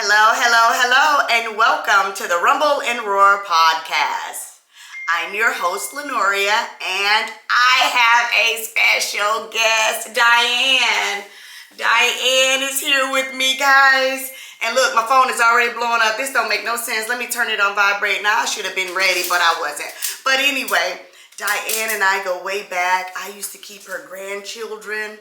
Hello, and welcome to the Rumble and Roar podcast. I'm your host, Lenoria, and I have a special guest, Diane. Diane is here with me, guys. And look, my phone is already blowing up. This don't make no sense. Let me turn it on vibrate. Now, I should have been ready, but I wasn't. But anyway, Diane and I go way back. I used to keep her grandchildren.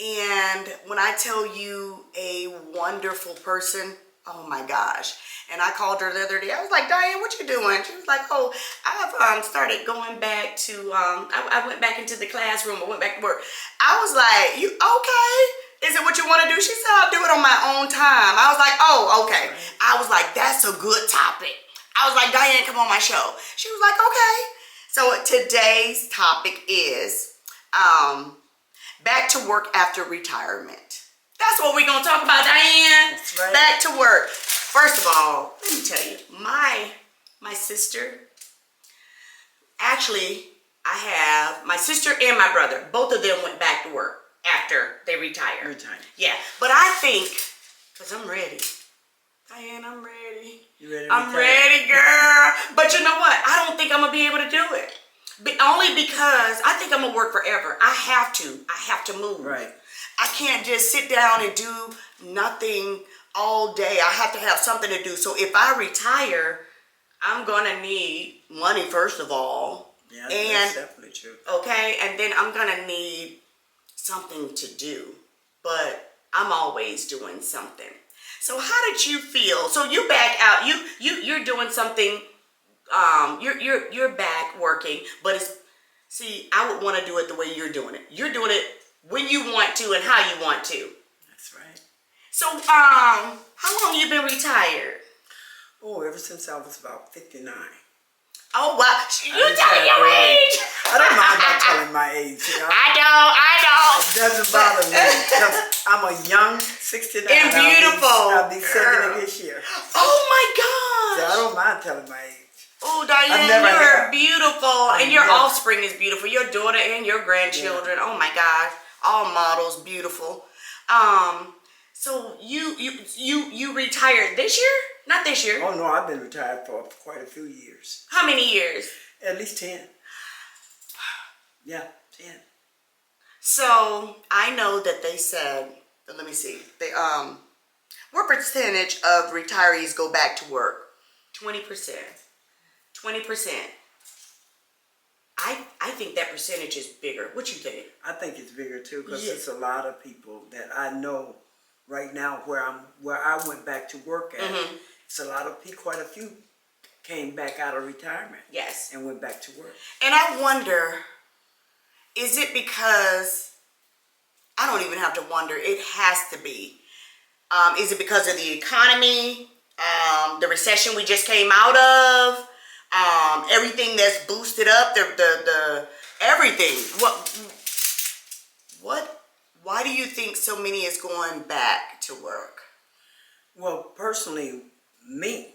And when I tell you a wonderful person, oh my gosh. And I called her the other day. I was like, Diane, what you doing? She was like, oh, I've started going back to, I went back into the classroom. I went back to work. I was like, you okay? Is it what you want to do? She said, I'll do it on my own time. I was like, oh, okay. I was like, that's a good topic. I was like, Diane, come on my show. She was like, okay. So today's topic is, back to work after retirement. That's what we're going to talk about, Diane. That's right. Back to work. First of all, let me tell you, my sister, actually, I have my sister and my brother. Both of them went back to work after they retired. Yeah, but I think, because I'm ready. Diane, I'm ready. You ready? I'm ready, girl. But you know what? I don't think I'm going to be able to do it. Only because I think I'm going to work forever. I have to move. Right. I can't just sit down and do nothing all day. I have to have something to do. So if I retire, I'm going to need money, first of all. Yeah, that's definitely true. Okay, and then I'm going to need something to do. But I'm always doing something. So how did you feel? So you back out. You're doing something. You're back working, but I would want to do it the way you're doing it. You're doing it when you want to and how you want to. That's right. So, how long you been retired? Oh, ever since I was about 59. Oh, wow. You tell your age. I don't mind about telling my age, you know. I know. It doesn't bother me because I'm a young 69. And beautiful. I'll be 70 this year. Oh, my God. So I don't mind telling my age. Oh, Diane, you're beautiful. And your offspring is beautiful. Your daughter and your grandchildren. Yeah. Oh, my gosh. All models, beautiful. So you retired this year? Not this year. Oh, no, I've been retired for quite a few years. How many years? At least 10. Yeah, 10. So I know that they said, let me see, what percentage of retirees go back to work? 20%. 20%. I think that percentage is bigger. What you think? I think it's bigger too because it's a lot of people that I know right now where I went back to work at. Mm-hmm. It's a lot of people, quite a few came back out of retirement. Yes. And went back to work. And I wonder, is it because, I don't even have to wonder, it has to be. Is it because of the economy, the recession we just came out of? Everything that's boosted up, the everything. Why do you think so many is going back to work? Well, personally, me,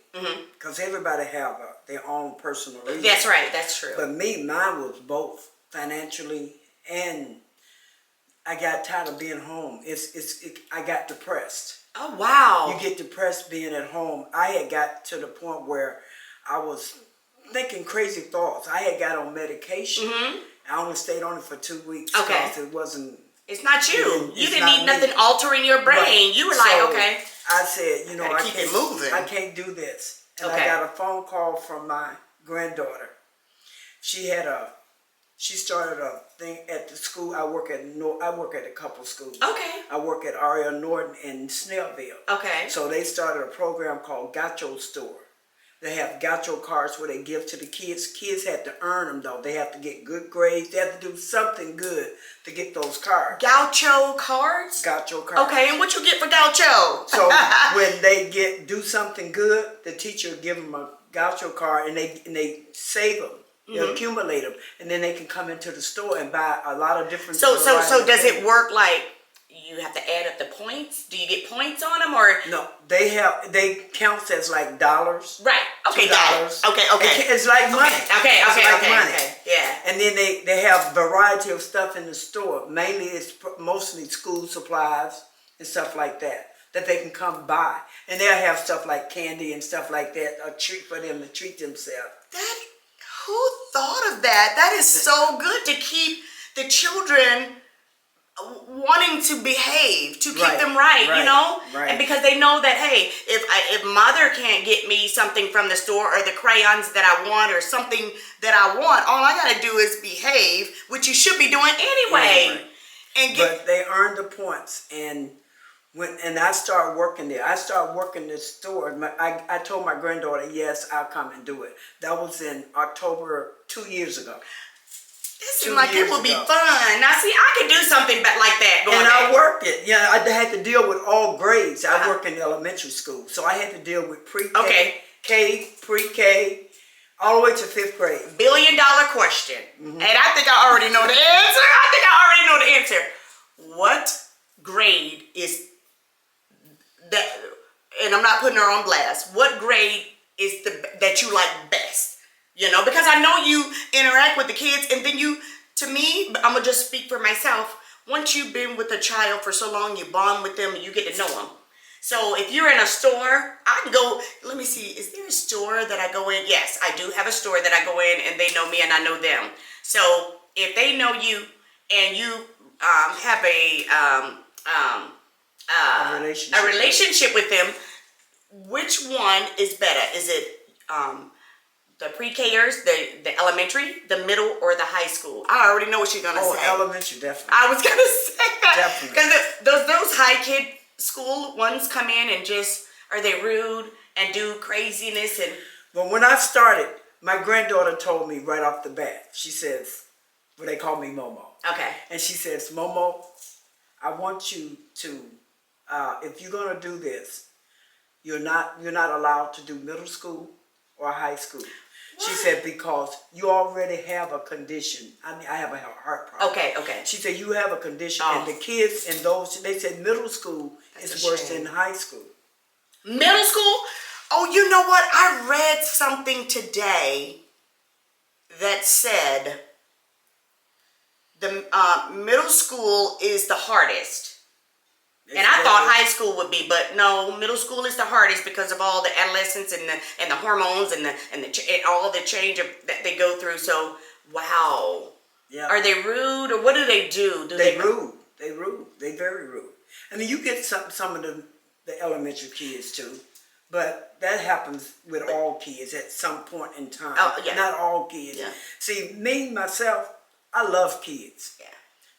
because everybody have their own personal reason. That's right, that's true. But mine was both financially and I got tired of being home. I got depressed. Oh, wow. You get depressed being at home. I had got to the point where I was thinking crazy thoughts. I had got on medication. Mm-hmm. I only stayed on it for 2 weeks. Okay. Because it wasn't. It's not you. You didn't need nothing altering your brain. Right. You were like, okay. I said, I keep it moving. I can't do this. And I got a phone call from my granddaughter. She started a thing at the school. I work at a couple schools. Okay. I work at R.L. Norton in Snellville. Okay. So they started a program called Gaucho Store. They have Gaucho cards where they give to the kids. Kids have to earn them, though. They have to get good grades. They have to do something good to get those cards. Gaucho cards? Gaucho cards. Okay, and what you get for Gaucho? So when they do something good, the teacher give them a Gaucho card, and they save them. They accumulate them, and then they can come into the store and buy a lot of different. So does it work like you have to add up the points? Do you get points on them or? No, they count as like dollars. Right. Okay. $2. Okay. It's like money. Okay. Money. Yeah. And then they have variety of stuff in the store. Mainly it's mostly school supplies and stuff like that. that they can come by. And they'll have stuff like candy and stuff like that, a treat for them to treat themselves. Who thought of that? That is so good to keep the children wanting to behave, to keep them right, you know? Right. And because they know that, hey, if mother can't get me something from the store or the crayons that I want or something that I want, all I got to do is behave, which you should be doing anyway. And but they earn the points. And I started working there. I started working the store. I told my granddaughter, yes, I'll come and do it. That was in October 2 years ago. It seemed like it would be fun. Now, see, I could do something like that. I worked it. Yeah, I had to deal with all grades. I worked in elementary school, so I had to deal with pre-K, pre-K, all the way to 5th grade. $1 billion question. And I think I already know the answer. What grade is that? And I'm not putting her on blast. What grade is that you like best? You know, because I know you interact with the kids, and then to me, I'm going to just speak for myself. Once you've been with a child for so long, you bond with them and you get to know them. So if you're in a store, I can go, let me see, is there a store that I go in? Yes, I do have a store that I go in and they know me and I know them. So if they know you and you have a relationship with them, which one is better? Is it the pre-Kers, the elementary, the middle, or the high school? I already know what you're gonna say. Oh, elementary, definitely. I was gonna say that. Definitely. Because those high kid school ones come in and just, are they rude and do craziness and... Well, when I started, my granddaughter told me right off the bat, she says, well, they call me Momo. Okay. And she says, Momo, I want you to, if you're gonna do this, you're not allowed to do middle school or high school. What? She said, because you already have a condition. I mean, I have a heart problem. Okay. She said, you have a condition. And the kids in those, they said middle school is worse than high school. Middle school? Oh, you know what? I read something today that said the middle school is the hardest. And I thought high school would be, but no, middle school is the hardest because of all the adolescence and the hormones and all the change that they go through. So, wow. Yeah. Are they rude or what do they do? They rude. They rude. They very rude. I mean, you get some of the elementary kids too, but that happens with all kids at some point in time. Oh, yeah. Not all kids. Yeah. See, me, myself, I love kids. Yeah.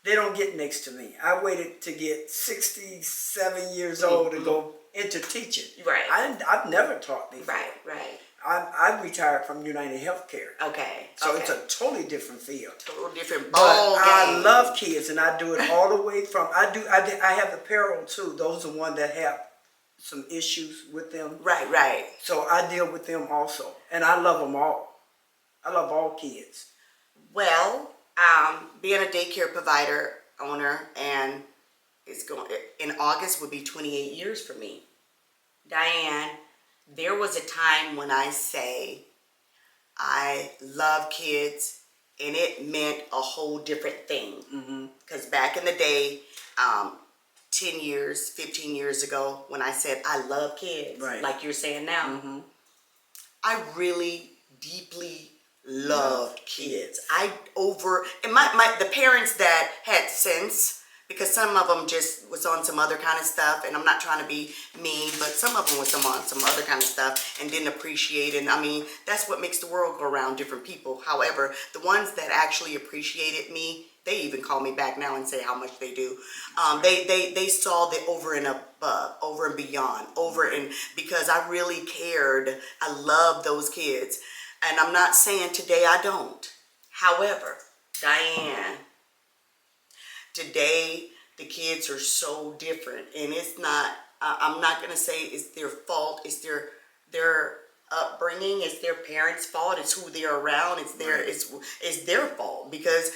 They don't get next to me. I waited to get 67 years old to go into teaching. Right. I've never taught before. Right. I retired from United Healthcare. Okay. So it's a totally different field. Total different ball game. I love kids, and I do it all the way from. I have the payroll too. Those are ones that have some issues with them. Right. So I deal with them also, and I love them all. I love all kids. Well, being a daycare provider owner, and it's going in August would be 28 years for me. Diane, there was a time when I say I love kids, and it meant a whole different thing. Because back in the day, 10 years, 15 years ago, when I said I love kids, like you're saying now, I really deeply loved kids. And the parents that had sense, because some of them just was on some other kind of stuff, and I'm not trying to be mean, but some of them was on some other kind of stuff and didn't appreciate it. And I mean, that's what makes the world go around, different people. However, the ones that actually appreciated me, they even call me back now and say how much they do. They saw the over and above, over and beyond, because I really cared. I loved those kids. And I'm not saying today I don't. However, Diane, today the kids are so different, and it's not. I'm not gonna say it's their fault. It's their upbringing. It's their parents' fault. It's who they're around. It's their fault, because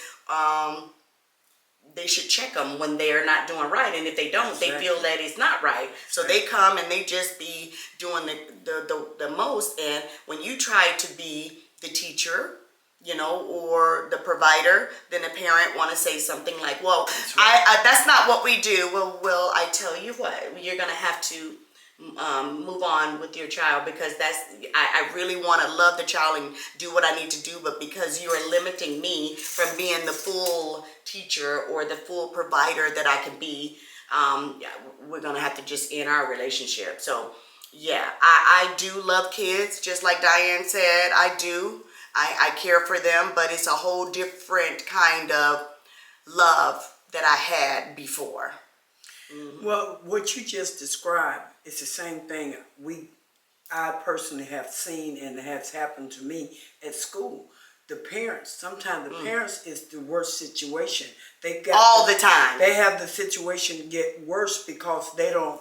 they should check them when they're not doing right, and if they don't, they feel that it's not right. So they come and they just be doing the most. And when you try to be the teacher, you know, or the provider, then the parent want to say something like, well, That's right. I that's not what we do. Well, I tell you what, you're going to have to move on with your child, because I really want to love the child and do what I need to do, but because you are limiting me from being the full teacher or the full provider that I can be, we're going to have to just end our relationship. So yeah, I do love kids, just like Diane said. I do. I care for them, but it's a whole different kind of love that I had before. Mm-hmm. Well, what you just described is the same thing I personally have seen and has happened to me at school. The parents, sometimes the parents is the worst situation. They got all the time. They have the situation get worse because they don't.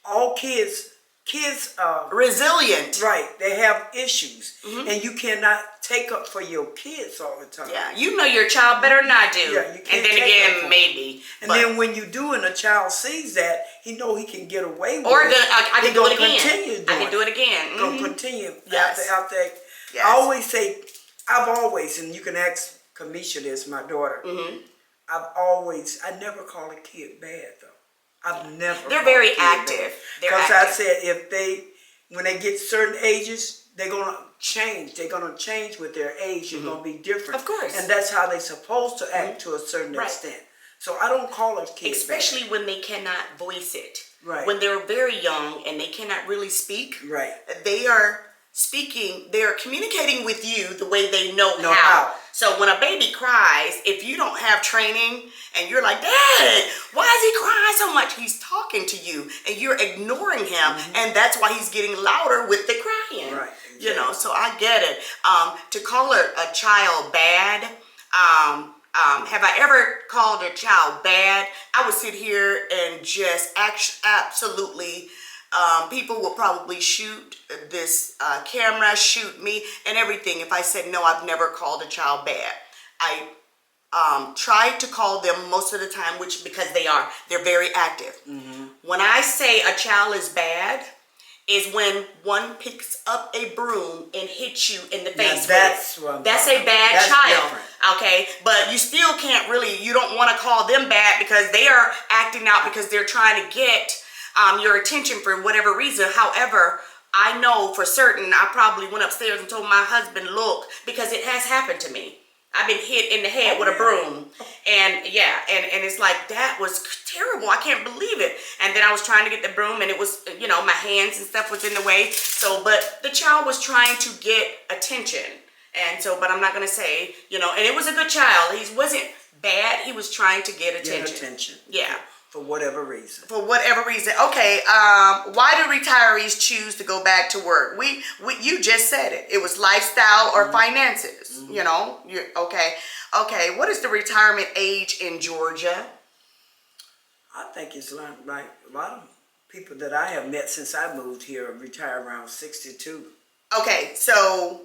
All kids resilient, right? They have issues, and you cannot take up for your kids all the time. Yeah, you know your child better than I do. Yeah, you can't. And then again, maybe. And then when you do, and a child sees that, he know he can get away with it. Or I can do it again. I can do it again. Gonna continue. Yes. After. Yes. I always say, and you can ask Kamisha this, my daughter. Mm-hmm. I never call a kid bad though. I've never. They're very active. Because I said when they get certain ages, they're gonna change. They're gonna change with their age. You're gonna be different. Of course. And that's how they're supposed to act to a certain extent. So I don't call a kid especially bad. when they cannot voice it. Right. When they're very young and they cannot really speak. Right. They are speaking. They are communicating with you the way they know how. So when a baby cries, if you don't have training and you're like, Dad, why is he crying so much? He's talking to you and you're ignoring him. And that's why he's getting louder with the crying. Right. Exactly. You know, so I get it. To call a child bad, have I ever called a child bad? I would sit here and just absolutely, people will probably shoot this camera, shoot me and everything if I said, no, I've never called a child bad. I try to call them most of the time, because they're very active. Mm-hmm. When I say a child is bad, is when one picks up a broom and hits you in the face. That's a bad child. Different. Okay, but you still can't you don't want to call them bad because they are acting out because they're trying to get your attention for whatever reason. However, I know for certain I probably went upstairs and told my husband, look, because it has happened to me. I've been hit in the head with a broom. And and it's like, that was terrible. I can't believe it. And then I was trying to get the broom and it was, my hands and stuff was in the way. So, but the child was trying to get attention. And so, but I'm not going to say, and it was a good child. He wasn't bad. He was trying to get attention. Yeah. For whatever reason. Okay. Why do retirees choose to go back to work? You just said it. It was lifestyle or finances. Okay. Okay. What is the retirement age in Georgia? I think it's like a lot of people that I have met since I moved here retire around 62. Okay. So,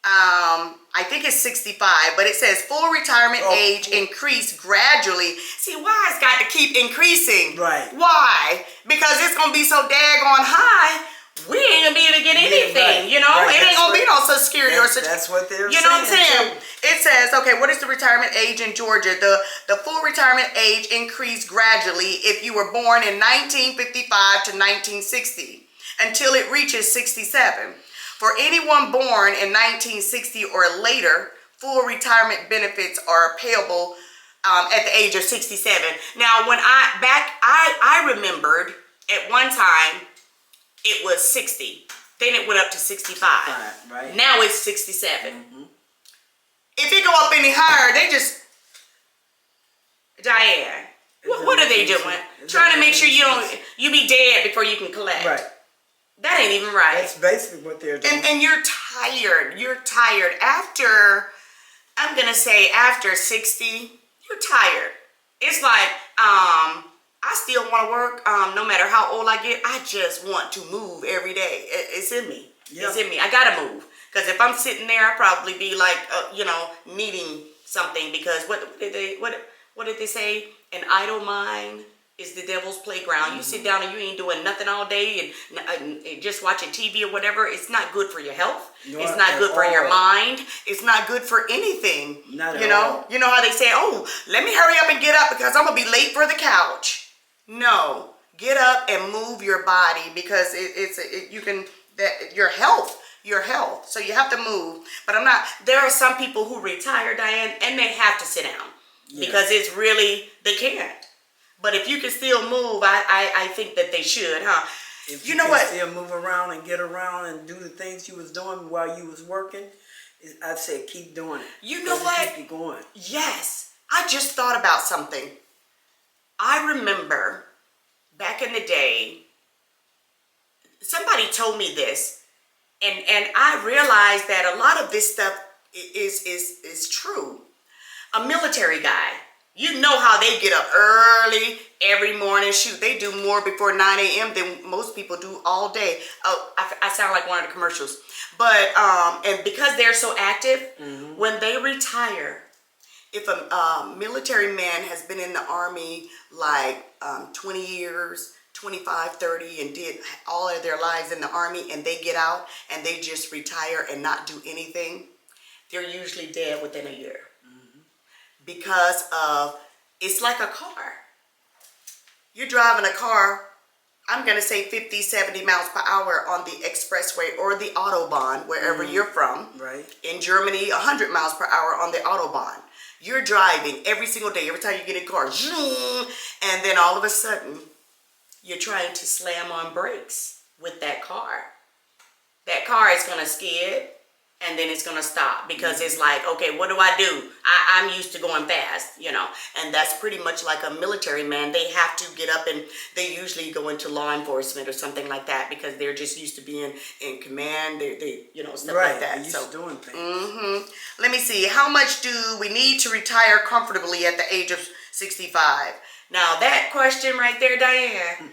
I think it's 65, but it says full retirement age increase gradually. See, why it's got to keep increasing? Right. Why? Because it's going to be so daggone high, we ain't going to be able to get anything, It ain't going to be no Social Security or such. That's what they're saying. You know what I'm saying? It says, okay, what is the retirement age in Georgia? The full retirement age increased gradually if you were born in 1955 to 1960 until it reaches 67. For anyone born in 1960 or later, full retirement benefits are payable at the age of 67. Now, when I remembered at one time it was 60. Then it went up to 65. Right. Now it's 67. Mm-hmm. If it go up any higher, they just Diane. What are they doing? Trying to make sure you be dead before you can collect. Right. That ain't even right. That's basically what they're doing. And you're tired. You're tired. I'm going to say after 60, you're tired. It's like, I still want to work no matter how old I get. I just want to move every day. It's in me. Yep. It's in me. I got to move. Because if I'm sitting there, I'll probably be like, needing something. Because what did they say? An idle mind is the devil's playground. You sit down and you ain't doing nothing all day and just watching TV or whatever. It's not good for your health. It's not good for your mind. It's not good for anything. Not at all. You know how they say, oh, let me hurry up and get up because I'm going to be late for the couch. No. Get up and move your body because your health. So you have to move. But there are some people who retire, Diane, and they have to sit down because it's really, they can't. But if you can still move, I think that they should, huh? If you know what? Still move around and get around and do the things you was doing while you was working, I'd say keep doing it. You know what? Keep you going. Yes. I just thought about something. I remember back in the day, somebody told me this, and I realized that a lot of this stuff is true. A military guy. You know how they get up early every morning. Shoot, they do more before 9 a.m. than most people do all day. Oh, I sound like one of the commercials. But, and because they're so active, when they retire, if a military man has been in the Army like 20 years, 25, 30, and did all of their lives in the Army, and they get out and they just retire and not do anything, they're usually dead within a year. Because it's like a car. You're driving a car, I'm going to say 50, 70 miles per hour on the expressway or the Autobahn, wherever you're from. Right. In Germany, 100 miles per hour on the Autobahn. You're driving every single day, every time you get in a car, and then all of a sudden, you're trying to slam on brakes with that car. That car is going to skid. And then it's going to stop because it's like, okay, what do I do? I'm used to going fast, and that's pretty much like a military man. They have to get up and they usually go into law enforcement or something like that because they're just used to being in command. They stuff like that. They're used to doing things. Let me see. How much do we need to retire comfortably at the age of 65? Now that question right there, Diane,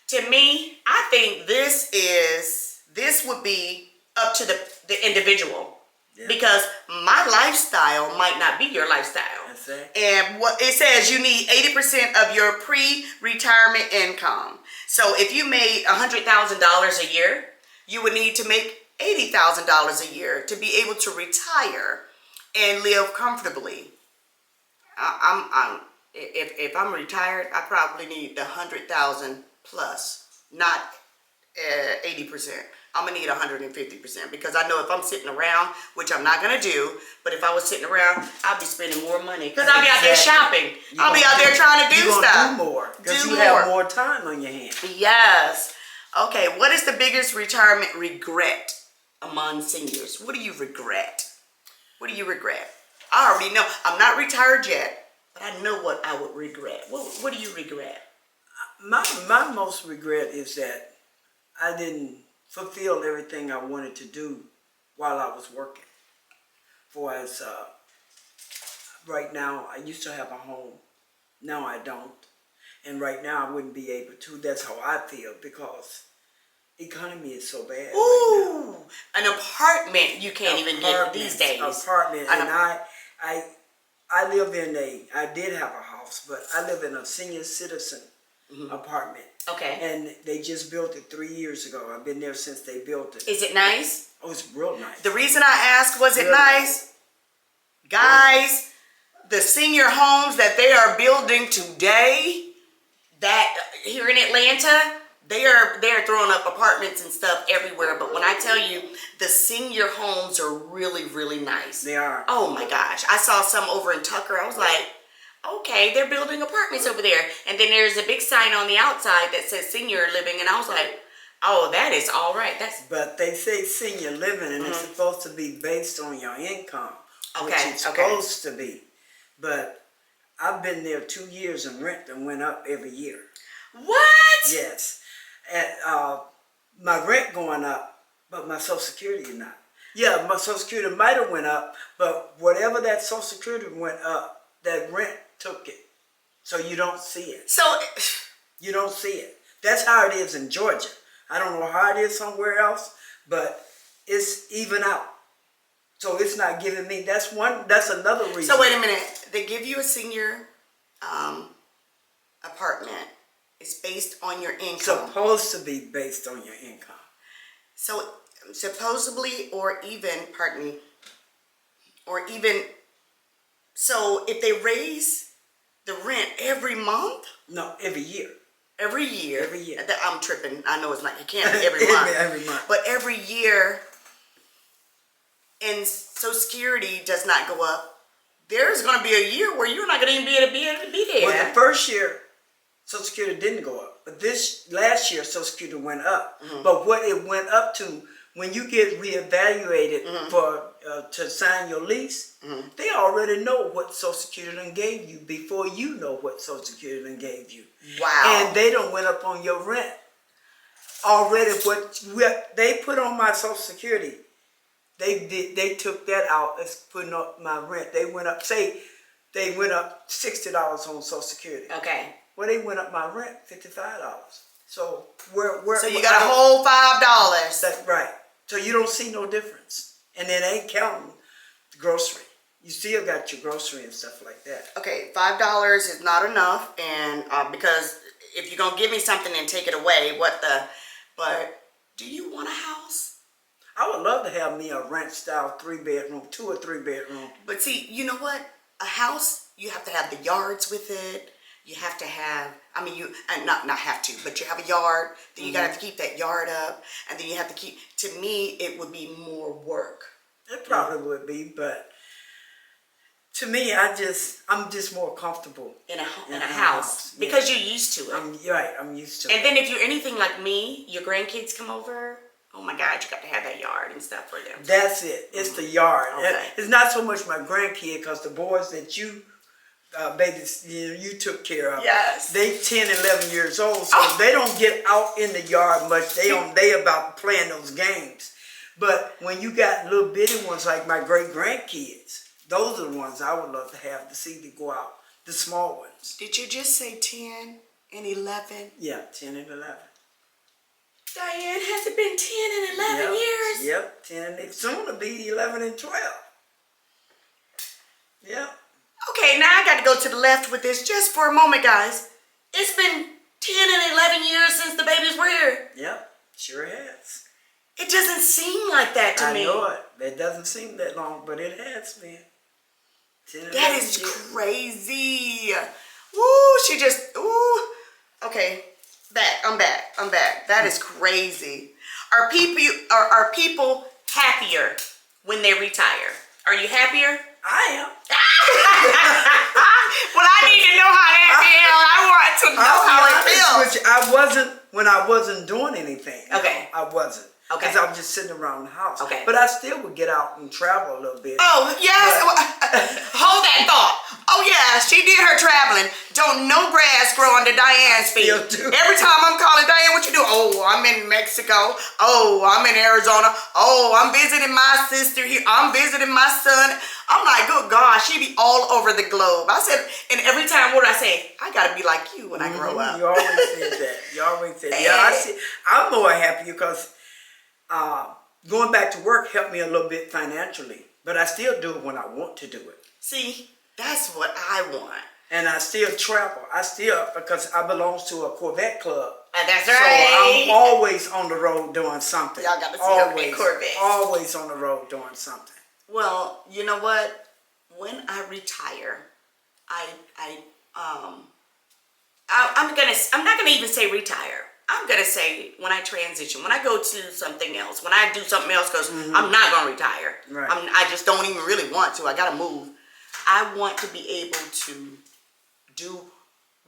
to me, I think this would be up to the individual because my lifestyle might not be your lifestyle. That's it. And what it says, you need 80% of your pre-retirement income. So if you made $100,000 a year, you would need to make $80,000 a year to be able to retire and live comfortably. If I'm retired, I probably need the 100,000 plus, not 80%. I'm going to need 150% because I know if I'm sitting around, which I'm not going to do, but if I was sitting around, I'd be spending more money because I'll be out there shopping. I'll be out there trying to do stuff. Do more because you have more time on your hands. Yes. Okay, what is the biggest retirement regret among seniors? What do you regret? What do you regret? I already know. I'm not retired yet, but I know what I would regret. What do you regret? My most regret is that I didn't fulfill everything I wanted to do while I was working. For as right now, I used to have a home. Now I don't. And right now I wouldn't be able to. That's how I feel because economy is so bad. Ooh, right now. An apartment you can't even get these days. Apartment. And I live in I did have a house, but I live in a senior citizen apartment. Okay. And they just built it 3 years ago. I've been there since they built it. Is it nice? Oh, it's real nice. The reason I asked, was it nice? Guys, the senior homes that they are building today, that here in Atlanta, they are throwing up apartments and stuff everywhere. But when I tell you, the senior homes are really, really nice. They are. Oh my gosh. I saw some over in Tucker. I was like, okay, they're building apartments over there. And then there's a big sign on the outside that says senior living. And I was like, oh, that is all right. But they say senior living, and it's supposed to be based on your income, which it's supposed to be. But I've been there 2 years, and rent went up every year. What? Yes. And my rent going up, but my Social Security is not. Yeah, my Social Security might have went up, but whatever that Social Security went up, that rent took it. So you don't see it. So you don't see it. That's how it is in Georgia. I don't know how it is somewhere else, but it's even out. So it's not giving me, that's another reason. So wait a minute. They give you a senior apartment is based on your income. Supposed to be based on your income. So supposedly, or even, so if they raise the rent every month? No, every year. Every year. Every year. I'm tripping. I know it's not, it can't be every month. Every month. But every year, and Social Security does not go up. There's going to be a year where you're not going to even be able to be there. Well, the first year, Social Security didn't go up. But last year, Social Security went up. Mm-hmm. But what it went up to, when you get reevaluated to sign your lease, they already know what Social Security done gave you before you know what Social Security done gave you. Wow. And they done went up on your rent. Already what they put on my Social Security, they took that out as putting up my rent. They went up, they went up $60 on Social Security. Okay. Well, they went up my rent $55. So so you got a whole $5. That's right. So you don't see no difference, and it ain't counting the grocery. You still got your grocery and stuff like that. Okay, $5 is not enough, and because if you're gonna give me something and take it away, but do you want a house? I would love to have me a ranch style 3-bedroom, 2 or 3 bedroom. But see, you know what? A house, you have to have the yards with it. You have to have, not have to, but you have a yard. Then you gotta keep that yard up, and then you have to keep. To me, it would be more work. It probably would be, but to me, I'm just more comfortable in a house because you're used to it. I'm used to it. And then if you're anything like me, your grandkids come over. Oh my God, you got to have that yard and stuff for them. That's it. It's the yard. Okay. It's not so much my grandkid, because the boys that you babies you took care of. Yes. They 10, 11 years old, so they don't get out in the yard much. They about playing those games. But when you got little bitty ones like my great grandkids, those are the ones I would love to have to see to go out. The small ones. Did you just say 10 and 11? Yeah, 10 and 11. Diane, has it been 10 and 11 years? Yep, 10 and soon it'll be 11 and 12. Yep. Okay, now I got to go to the left with this just for a moment, guys. It's been 10 and 11 years since the babies were here. Yep, sure has. It doesn't seem like that to me. I know it. It doesn't seem that long, but it has been. That is crazy. Woo, okay. I'm back. That is crazy. Are people happier when they retire? Are you happier? I am. Well, I need to know how that feels. I want to know how it feels. I wasn't when I wasn't doing anything. Okay. I wasn't. Okay. Because I was just sitting around the house. Okay. But I still would get out and travel a little bit. Oh, yes. Hold that thought. Oh, yeah. She did her traveling. Don't no grass grow under Diane's feet. Every time I'm calling Diane, what you do? Oh, I'm in Mexico. Oh, I'm in Arizona. Oh, I'm visiting my sister here. I'm visiting my son. I'm like, good God, she be all over the globe. I said, and every time, what do I say? I got to be like you when I grow up. You always say that. You always say that. Yeah, I'm more happy because going back to work helped me a little bit financially, but I still do it when I want to do it. See, that's what I want. And I still travel. Because I belong to a Corvette club. That's right. So I'm always on the road doing something. Y'all got to see her Corvette. Always on the road doing something. Well, you know what? When I retire, I'm not gonna even say retire. I'm gonna say when I transition, when I go to something else, when I do something else, because I'm not gonna retire. Right. I just don't even really want to. I gotta move. I want to be able to do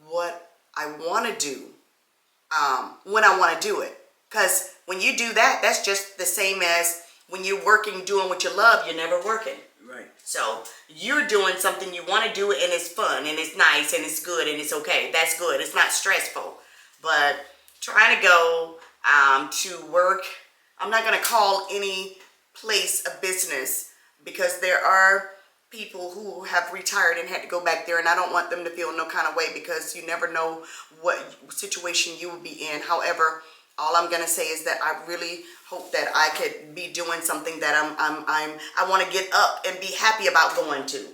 what I want to do when I want to do it. Because when you do that, that's just the same as when you're working, doing what you love, you're never working. Right. So you're doing something you want to do, and it's fun, and it's nice, and it's good, and it's okay. That's good. It's not stressful. But trying to go to work, I'm not going to call any place a business, because there are people who have retired and had to go back there, and I don't want them to feel no kind of way, because you never know what situation you will be in. However, all I'm gonna say is that I really hope that I could be doing something that I want to get up and be happy about going to,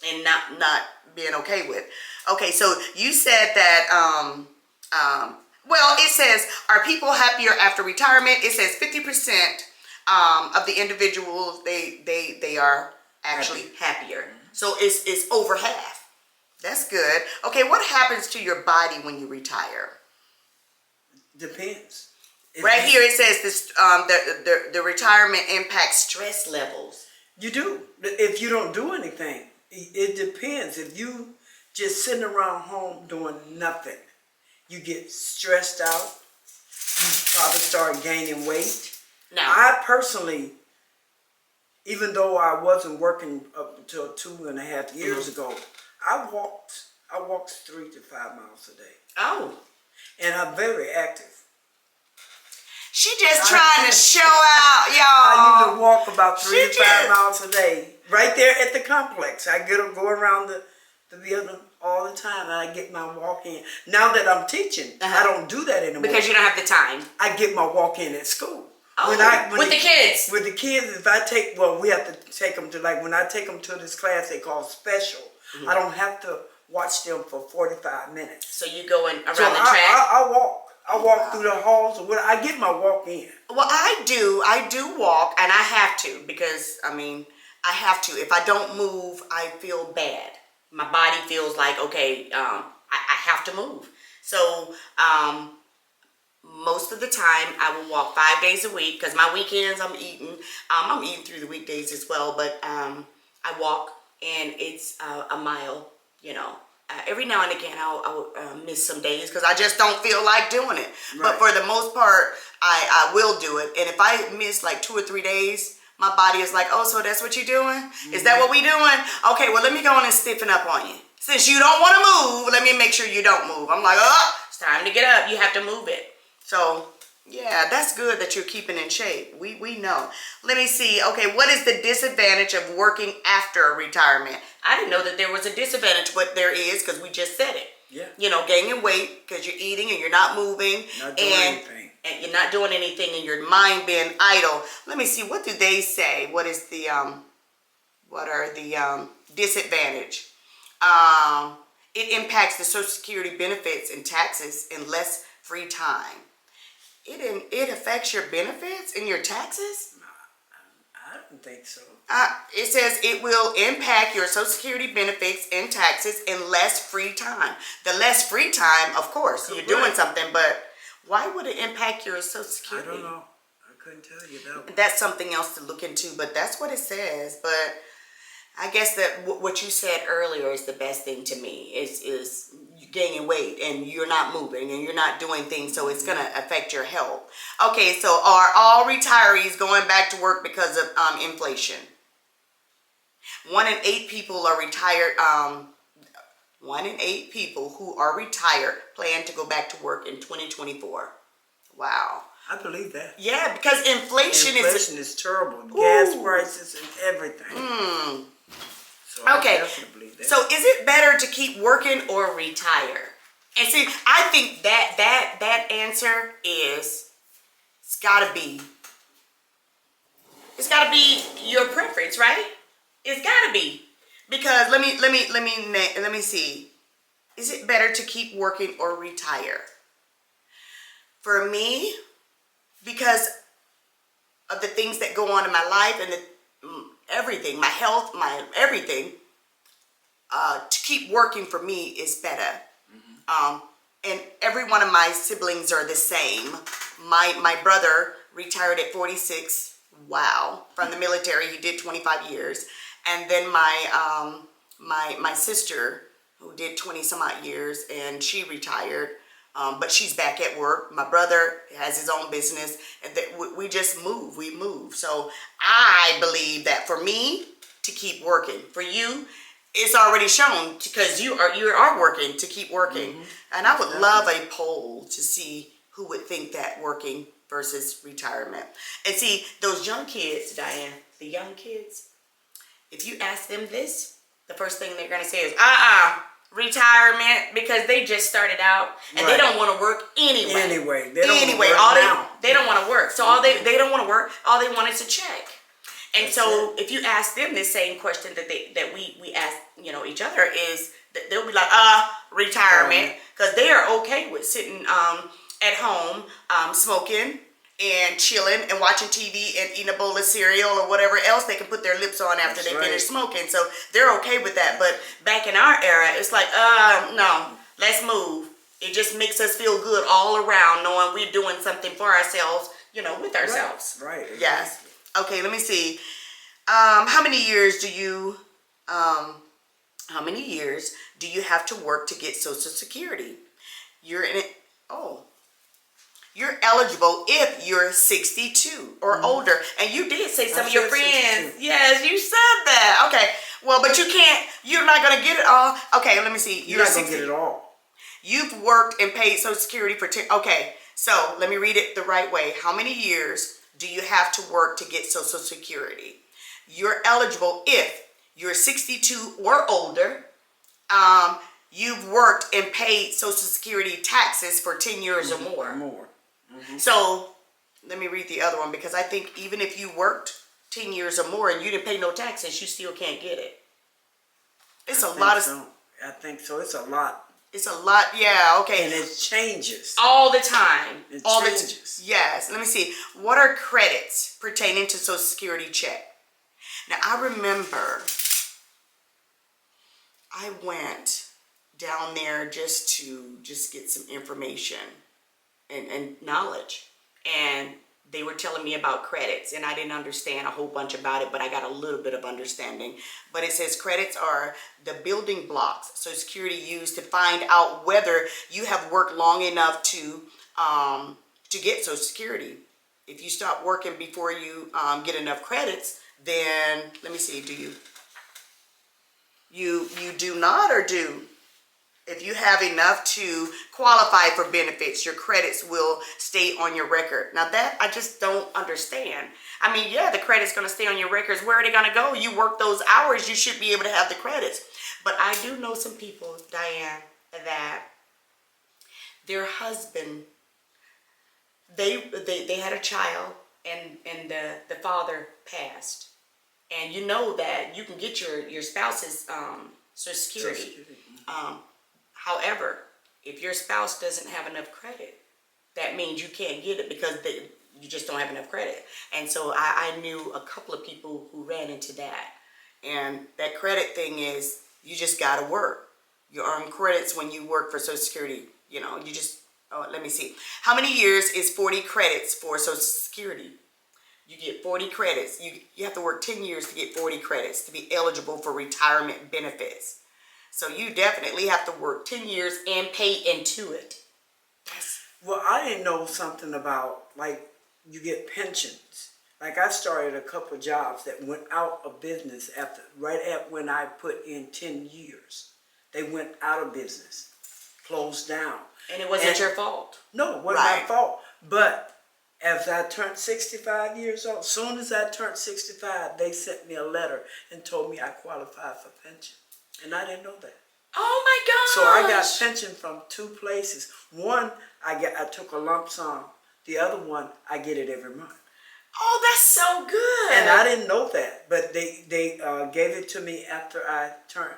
and not being okay with. Okay, so you said that well, it says, are people happier after retirement? It says 50% of the individuals they are actually happier. So it's over half. That's good. Okay, what happens to your body when you retire? Depends. Right here it says this the retirement impacts stress levels. You do. If you don't do anything, it depends. If you just sitting around home doing nothing, you get stressed out. You probably start gaining weight. Now, I personally, even though I wasn't working up until 2.5 years ago, I walked 3 to 5 miles a day. Oh. And I'm very active. She just trying to show out, y'all. I need to walk about 3 to 5 miles a day. Right there at the complex. I go around the building all the time, and I get my walk in. Now that I'm teaching, I don't do that anymore. Because you don't have the time. I get my walk in at school. Oh, with the kids? With the kids, if I take, we have to take them to, when I take them to this class they call special, I don't have to watch them for 45 minutes. So you go around the track? I walk. I walk through the halls. I get my walk in. Well, I do walk, and I have to, because, I have to. If I don't move, I feel bad. My body feels like, okay, I have to move. So, most of the time, I will walk 5 days a week, because my weekends I'm eating. I'm eating through the weekdays as well, but I walk, and it's a mile, every now and again, I'll miss some days because I just don't feel like doing it. Right. But for the most part, I will do it. And if I miss like 2 or 3 days, my body is like, oh, so that's what you're doing? Mm-hmm. Is that what we doing? Okay, well, let me go on and stiffen up on you. Since you don't want to move, let me make sure you don't move. I'm like, oh, it's time to get up. You have to move it. So, yeah, that's good that you're keeping in shape. We know. Let me see. Okay, what is the disadvantage of working after retirement? I didn't know that there was a disadvantage, but there is, because we just said it. Yeah. Gaining weight because you're eating and you're not moving. Not doing anything. And you're not doing anything, and your mind being idle. Let me see. What do they say? What is the what are the disadvantage? It impacts the Social Security benefits and taxes and less free time. It affects your benefits and your taxes? I don't think so. It says it will impact your Social Security benefits and taxes in less free time. The less free time, of course, you're doing something, but why would it impact your Social Security? I don't know. I couldn't tell you that one. That's something else to look into, but that's what it says. But I guess that what you said earlier is the best thing to me, is gaining weight and you're not moving and you're not doing things, so it's going to affect your health. Okay, so are all retirees going back to work because of inflation? 1 in 8 people are retired. 1 in 8 people who are retired plan to go back to work in 2024. Wow. I believe that. Yeah, because inflation is terrible. Ooh. Gas prices and everything. So okay. So is it better to keep working or retire? And see, I think that answer is it's gotta be your preference, right? It's gotta be. Because let me see. Is it better to keep working or retire? For me, because of the things that go on in my life and everything, my health, my everything, to keep working for me is better. Mm-hmm. And every one of my siblings are the same. My brother retired at 46. Wow, from the military. He did 25 years. And then my sister, who did 20 some odd years, and she retired. But she's back at work. My brother has his own business, and we just move. We move. So I believe that for me to keep working, for you, it's already shown because you are working to keep working. Mm-hmm. And I would love a poll to see who would think that working versus retirement. And see those young kids, Diane, the young kids. If you ask them this, the first thing they're gonna say is retirement, because they just started out and they don't want to work anyway. They don't want to work. They don't want to work. So all they don't want to work. All they want is a check. And so if you ask them this same question that we ask, each other, is that they'll be like, retirement, because they are okay with sitting at home smoking and chilling and watching TV and eating a bowl of cereal or whatever else they can put their lips on after they finish smoking. So they're okay with that. But back in our era, it's like, no, let's move. It just makes us feel good all around knowing we're doing something for ourselves, with ourselves. Right. Exactly. Yes. Okay, let me see. How many years do you have to work to get Social Security? You're eligible if you're 62 or older. And you did say some of your friends. 62. Yes, you said that. Okay. Well, but you're not going to get it all. Okay, let me see. You're not going to get it all. You've worked and paid Social Security for 10. Okay, so let me read it the right way. How many years do you have to work to get Social Security? You're eligible if you're 62 or older. You've worked and paid Social Security taxes for 10 years or more. So let me read the other one, because I think even if you worked 10 years or more and you didn't pay no taxes, you still can't get it. It's a lot of. I think so. It's a lot. It's a lot. Yeah. Okay. And it changes all the time. It changes. Yes. Let me see. What are credits pertaining to Social Security check? Now I remember I went down there just to get some information and knowledge, and they were telling me about credits, and I didn't understand a whole bunch about it, but I got a little bit of understanding. But it says credits are the building blocks Social Security used to find out whether you have worked long enough to get Social Security. If you stop working before you get enough credits, then let me see, do you do not or do? If you have enough to qualify for benefits, your credits will stay on your record. Now that I just don't understand. I mean, yeah, the credit's going to stay on your records. Where are they going to go? You work those hours, you should be able to have the credits. But I do know some people, Diane, that their husband, they had a child, and the father passed. And you know that you can get your spouse's Social Security. However, if your spouse doesn't have enough credit, that means you can't get it because you just don't have enough credit. And so I knew a couple of people who ran into that. And that credit thing is, you just got to work. You earn credits when you work for Social Security. You just, let me see. How many years is 40 credits for Social Security? You get 40 credits. You have to work 10 years to get 40 credits to be eligible for retirement benefits. So you definitely have to work 10 years and pay into it. Well, I didn't know something about, like, you get pensions. Like, I started a couple jobs that went out of business right at when I put in 10 years. They went out of business, closed down. And it wasn't your fault. No, it wasn't my fault. But as I turned 65 years old, as soon as I turned 65, they sent me a letter and told me I qualified for pension. And I didn't know that. Oh my gosh! So I got pension from two places. One, I took a lump sum. The other one, I get it every month. Oh, that's so good. And I didn't know that, but they gave it to me after I turned.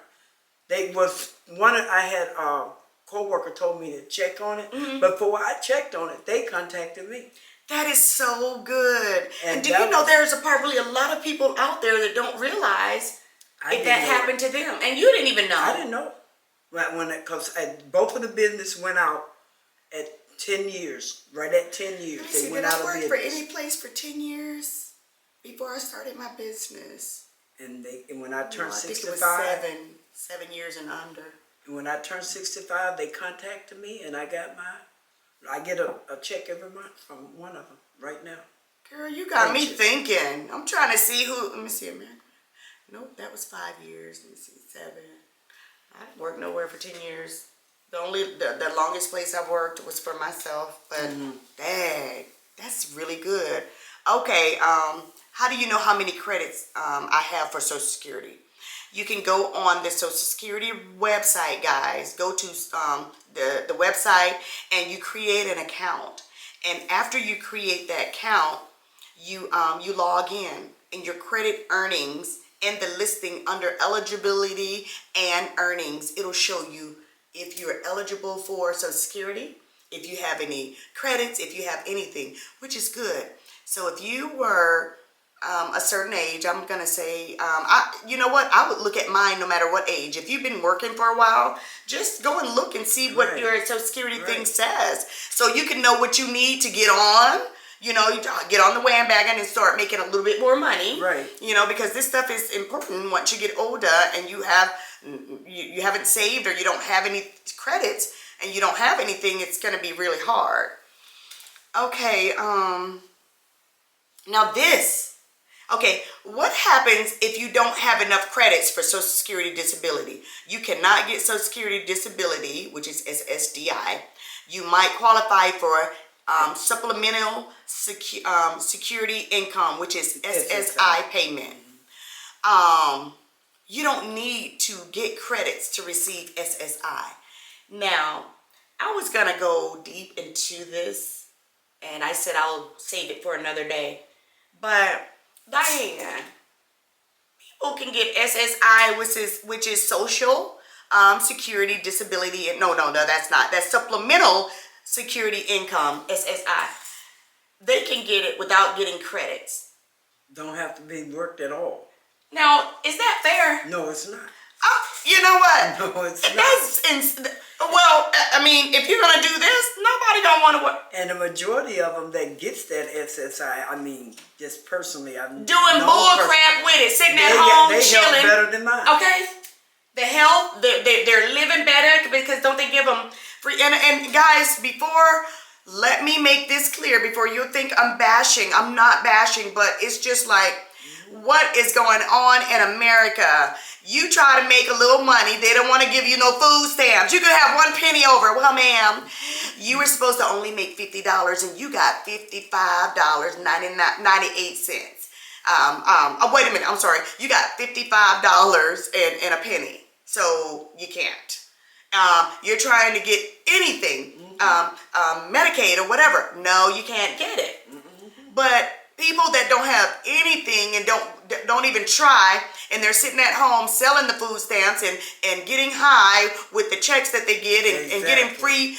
I had a co-worker told me to check on it, but before I checked on it, they contacted me. That is so good. And do you know there's probably a lot of people out there that don't realize if that happened to them, and you didn't even know. I didn't know. Because both of the business went out at 10 years. Right at 10 years, they went out of business. I worked for any place for 10 years before I started my business. And when I turned 65, I think it was 7 years and under. And when I turned 65, they contacted me, and I get a check every month from one of them right now. Girl, you got me thinking. I'm trying to see who. Let me see a minute. Nope, that was 5 years. Let me see, 7. I didn't work nowhere for 10 years. The longest place I worked was for myself. But dang, that's really good. Okay, how do you know how many credits I have for Social Security? You can go on the Social Security website, guys. Go to the website and you create an account. And after you create that account, you log in. in your credit earnings and the listing under eligibility and earnings. It'll show you if you're eligible for Social Security, if you have any credits, if you have anything, which is good. So if you were a certain age, I'm gonna say, you know what? I would look at mine no matter what age. If you've been working for a while, just go and look and see what your Social Security thing says, so you can know what you need to get on. You know, you get on the bandwagon and start making a little bit more money. Right. You know, because this stuff is important once you get older and you haven't saved, or you don't have any credits and you don't have anything. It's gonna be really hard. Okay. Now this. Okay, what happens if you don't have enough credits for Social Security Disability? You cannot get Social Security Disability, which is SSDI. You might qualify for Supplemental Security Income, which is SSI payment. You don't need to get credits to receive SSI. Now, I was gonna go deep into this, and I said I'll save it for another day, but Diane, people can get SSI, which is Social Security Disability. No, that's not. That's Supplemental Security Income, SSI. They can get it without getting credits. Don't have to be worked at all. Now, is that fair? No, it's not. You know what? No, it's not. Well, I mean, if you're gonna do this, nobody gonna want to work. And the majority of them that gets that SSI, I mean, just personally, I'm doing bull crap with it, sitting at home chilling. They health better than mine. Okay, the health, they're living better because don't they give them free? And guys, let me make this clear before you think I'm bashing. I'm not bashing, but it's just like, what is going on in America? You try to make a little money, they don't want to give you no food stamps. You could have 1 penny over. Well, ma'am, you were supposed to only make $50 and you got $55.98. Oh, wait a minute, I'm sorry. You got $55 and a penny. So you can't. You're trying to get anything, Medicaid or whatever. No, you can't get it. But people that don't have anything and don't even try, and they're sitting at home selling the food stamps and getting high with the checks that they get and getting free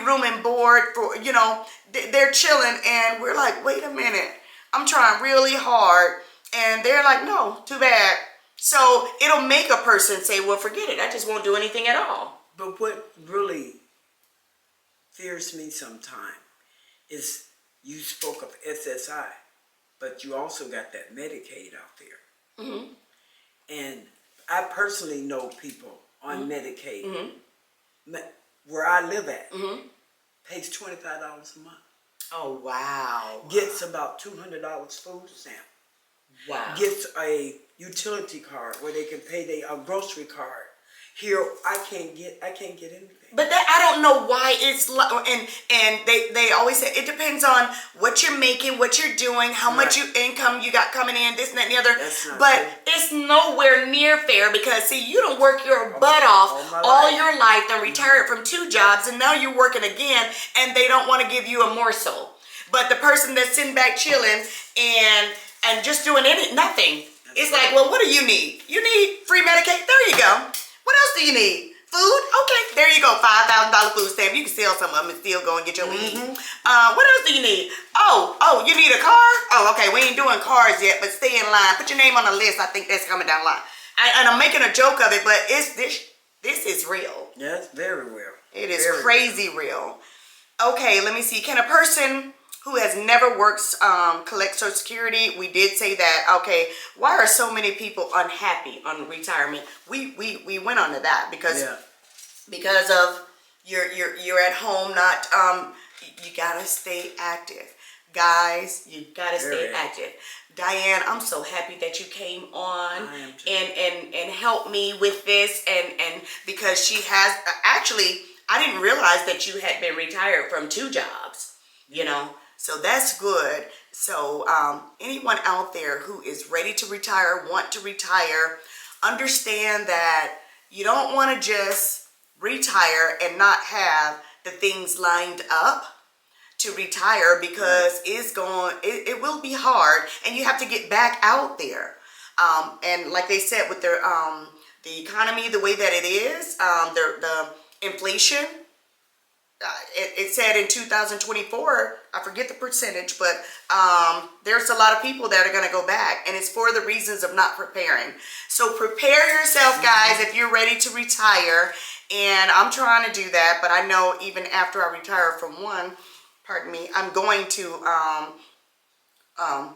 room and board for, you know, they're chilling, and we're like, wait a minute, I'm trying really hard, and they're like, no, too bad. So it'll make a person say, well, forget it, I just won't do anything at all. But what really fears me sometimes is you spoke of SSI, but you also got that Medicaid out there. Mm-hmm. And I personally know people on Medicaid, where I live at, pays $25 a month. Oh, wow. Gets about $200 food stamp. Wow. Gets a utility card where they can pay their grocery card. Here, I can't get anything. But that, I don't know why it's and they always say it depends on what you're making, what you're doing, how much income you got coming in, this and that and the other. But it's nowhere near fair because see, you don't work your butt off all your life and retired from 2 jobs, and now you're working again, and they don't want to give you a morsel. But the person that's sitting back chilling and just doing nothing, it's like, well, what do you need? You need free Medicaid? There you go. What else do you need? Food? Okay, there you go. $5,000 food stamp. You can sell some of them and still go and get your weed. What else do you need? Oh, you need a car? Oh, okay, we ain't doing cars yet, but stay in line. Put your name on the list. I think that's coming down the line. And I'm making a joke of it, but this is real. Yeah, it's very real. It is crazy real. Okay, let me see. Can a person who has never worked collect Social Security? We did say that. Okay, why are so many people unhappy on retirement? We went on to that because of you're at home, not you gotta stay active, guys. You gotta stay active. Diane, I'm so happy that you came on and helped me with this, and because she has actually, I didn't realize that you had been retired from 2 jobs, you know. So that's good. So anyone out there who is ready to retire, want to retire, understand that you don't want to just retire and not have the things lined up to retire because it will be hard, and you have to get back out there. And like they said, with their the economy the way that it is, the inflation. It said in 2024, I forget the percentage, but there's a lot of people that are going to go back, and it's for the reasons of not preparing. So prepare yourself, guys, if you're ready to retire. And I'm trying to do that, but I know even after I retire from one, I'm going to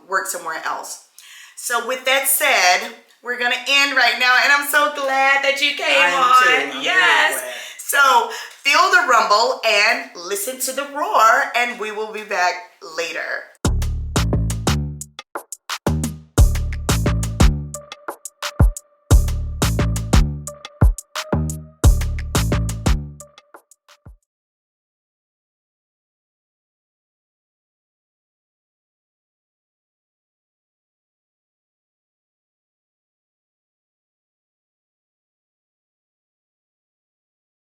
work somewhere else. So with that said, we're going to end right now, and I'm so glad that you came on. I'm yes. very glad. So feel the rumble and listen to the roar, and we will be back later.